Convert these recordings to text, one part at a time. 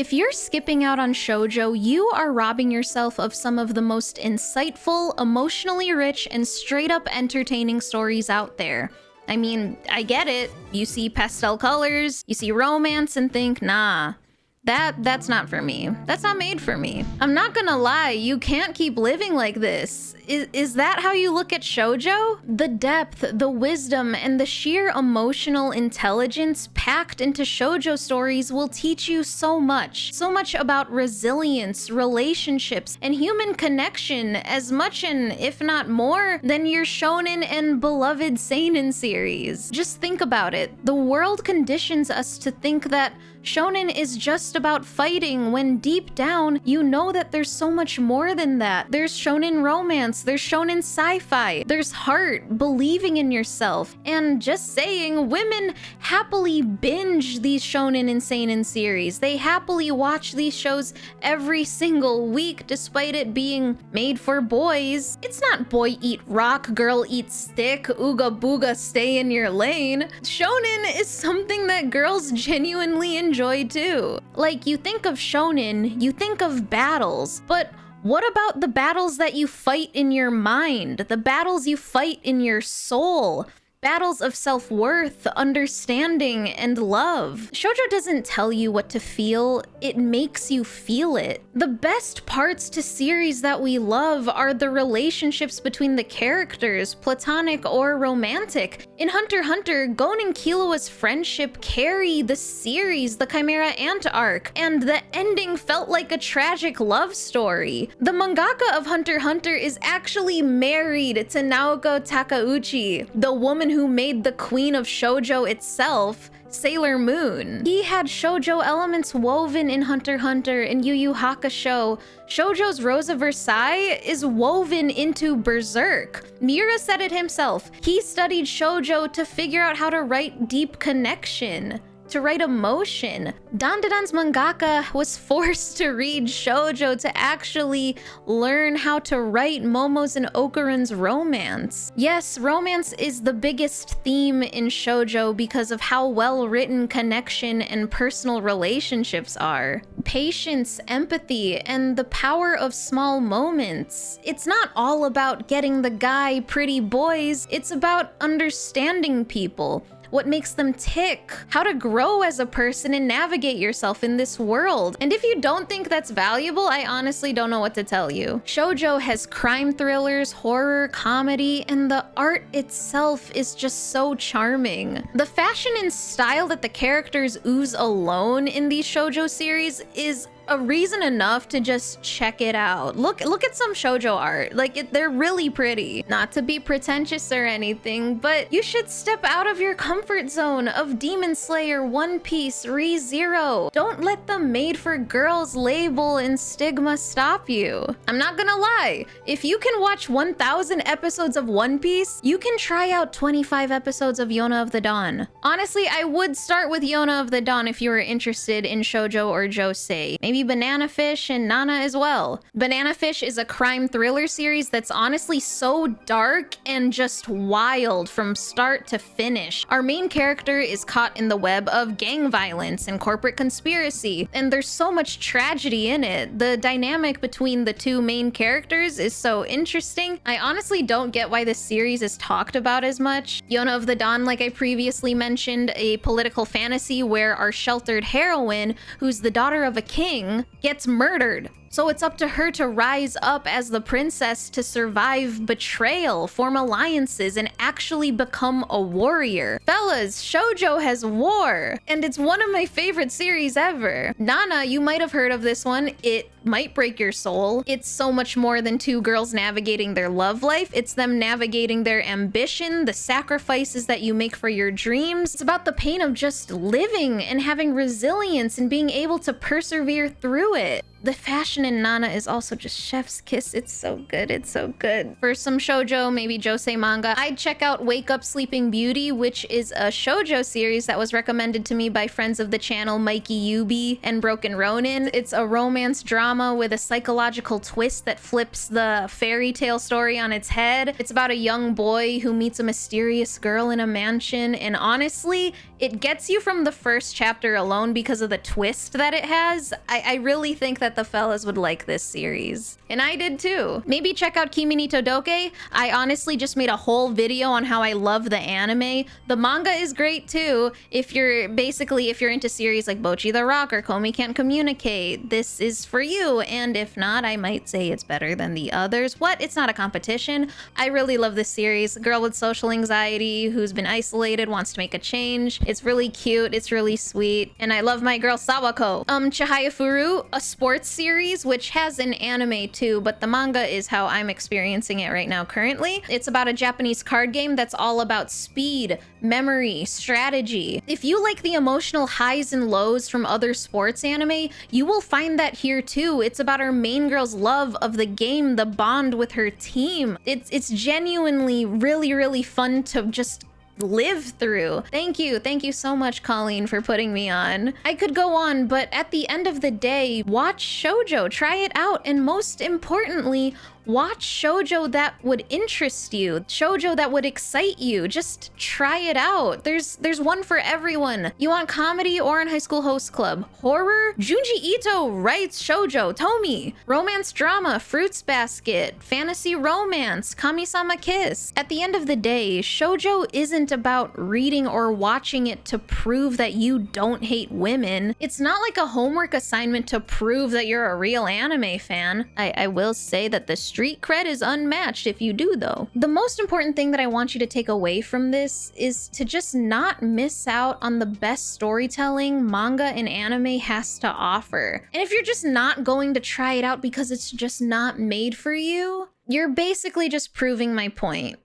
If you're skipping out on shoujo, you are robbing yourself of some of the most insightful, emotionally rich, and straight up entertaining stories out there. I mean, I get it. You see pastel colors, you see romance and think, nah, that's not for me. That's not made for me. I'm not gonna lie, you can't keep living like this. Is that how you look at shoujo? The depth, the wisdom, and the sheer emotional intelligence packed into shoujo stories will teach you so much. So much about resilience, relationships, and human connection, as much and if not more than your shounen and beloved seinen series. Just think about it. The world conditions us to think that shounen is just about fighting, when deep down, you know that there's so much more than that. There's shounen romance, there's shounen sci-fi, there's heart, believing in yourself, and just saying, women happily binge these shounen and seinen series. They happily watch these shows every single week, despite it being made for boys. It's not boy eat rock, girl eat stick, ooga booga stay in your lane. Shounen is something that girls genuinely enjoy too. Like, you think of shounen, you think of battles, but what about the battles that you fight in your mind? The battles you fight in your soul? Battles of self-worth, understanding, and love. Shoujo doesn't tell you what to feel, it makes you feel it. The best parts to series that we love are the relationships between the characters, platonic or romantic. In Hunter x Hunter, Gon and Killua's friendship carry the series, the Chimera Ant arc, and the ending felt like a tragic love story. The mangaka of Hunter x Hunter is actually married to Naoko Takeuchi, the woman who made the queen of shoujo itself, Sailor Moon. He had shoujo elements woven in Hunter x Hunter and Yu Yu Hakusho. Shoujo's Rose of Versailles is woven into Berserk. Miura said it himself. He studied shoujo to figure out how to write deep connection, to write emotion. Dandadan's mangaka was forced to read shoujo to actually learn how to write Momo's and Okarun's romance. Yes, romance is the biggest theme in shoujo because of how well written connection and personal relationships are. Patience, empathy, and the power of small moments. It's not all about getting the guy pretty boys, it's about understanding people, what makes them tick, how to grow as a person and navigate yourself in this world. And if you don't think that's valuable, I honestly don't know what to tell you. Shoujo has crime thrillers, horror, comedy, and the art itself is just so charming. The fashion and style that the characters ooze alone in these shoujo series is a reason enough to just check it out. Look at some shoujo art. Like, they're really pretty. Not to be pretentious or anything, but you should step out of your comfort zone of Demon Slayer, One Piece, Re:Zero. Don't let the made for girls label and stigma stop you. I'm not gonna lie, if you can watch 1,000 episodes of One Piece, you can try out 25 episodes of Yona of the Dawn. Honestly, I would start with Yona of the Dawn if you were interested in shoujo or josei. Maybe Banana Fish and Nana as well. Banana Fish is a crime thriller series that's honestly so dark and just wild from start to finish. Our main character is caught in the web of gang violence and corporate conspiracy, and there's so much tragedy in it. The dynamic between the two main characters is so interesting. I honestly don't get why this series is talked about as much. Yona of the Dawn, like I previously mentioned, a political fantasy where our sheltered heroine, who's the daughter of a king, gets murdered. So it's up to her to rise up as the princess to survive betrayal, form alliances, and actually become a warrior. Fellas, shoujo has war, and it's one of my favorite series ever. Nana, you might have heard of this one. It might break your soul. It's so much more than two girls navigating their love life. It's them navigating their ambition, the sacrifices that you make for your dreams. It's about the pain of just living and having resilience and being able to persevere through it. The fashion animation in Nana is also just chef's kiss. It's so good. It's so good. For some shoujo, maybe josei manga, I'd check out Wake Up Sleeping Beauty, which is a shoujo series that was recommended to me by friends of the channel Mikey Yubi and Broken Ronin. It's a romance drama with a psychological twist that flips the fairy tale story on its head. It's about a young boy who meets a mysterious girl in a mansion, and honestly, it gets you from the first chapter alone because of the twist that it has. I really think that the fellas would like this series. And I did too. Maybe check out Kimi ni Todoke. I honestly just made a whole video on how I love the anime. The manga is great too. If you're into series like Bocchi the Rock or Komi Can't Communicate, this is for you. And if not, I might say it's better than the others. What? It's not a competition. I really love this series. A girl with social anxiety who's been isolated, wants to make a change. It's really cute. It's really sweet. And I love my girl Sawako. Chihaya Furu, a sports series, which has an anime too, but the manga is how I'm experiencing it right now currently. It's about a Japanese card game that's all about speed, memory, strategy. If you like the emotional highs and lows from other sports anime, you will find that here too. It's about our main girl's love of the game, the bond with her team. It's genuinely really fun to just live through. Thank you so much, Colleen, for putting me on. I could go on, but at the end of the day, watch shoujo, try it out, and most importantly, watch shoujo that would interest you, shoujo that would excite you. Just try it out. There's one for everyone. You want comedy or in High School Host Club? Horror? Junji Ito writes shoujo, Tomi. Romance drama, Fruits Basket. Fantasy romance, Kami-sama Kiss. At the end of the day, shoujo isn't about reading or watching it to prove that you don't hate women. It's not like a homework assignment to prove that you're a real anime fan. I will say that the street cred is unmatched if you do though. The most important thing that I want you to take away from this is to just not miss out on the best storytelling manga and anime has to offer. And if you're just not going to try it out because it's just not made for you, you're basically just proving my point.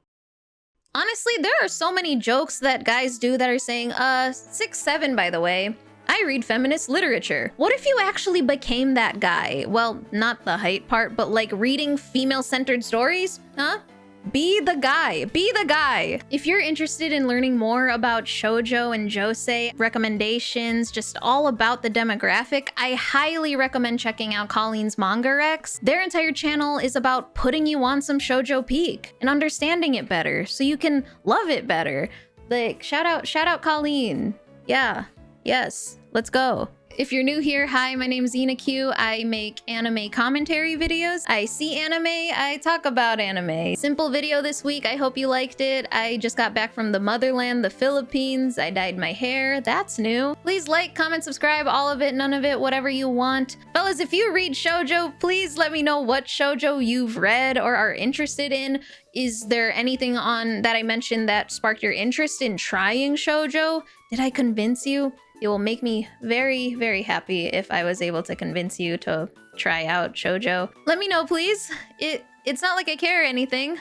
Honestly, there are so many jokes that guys do that are saying, 6'7" by the way. I read feminist literature. What if you actually became that guy? Well, not the height part, but like reading female-centered stories? Huh? Be the guy. Be the guy. If you're interested in learning more about shoujo and josei, recommendations, just all about the demographic, I highly recommend checking out Colleen's Manga Rex. Their entire channel is about putting you on some shoujo peak and understanding it better so you can love it better. Like, shout out Colleen. Yeah. Yes, let's go. If you're new here, hi, my name's inakyu. I make anime commentary videos. I see anime, I talk about anime. Simple video this week, I hope you liked it. I just got back from the motherland, the Philippines. I dyed my hair, that's new. Please like, comment, subscribe, all of it, none of it, whatever you want. Fellas, if you read shoujo, please let me know what shoujo you've read or are interested in. Is there anything on that I mentioned that sparked your interest in trying shoujo? Did I convince you? It will make me very happy if I was able to convince you to try out shoujo. Let me know, please. It's not like I care or anything.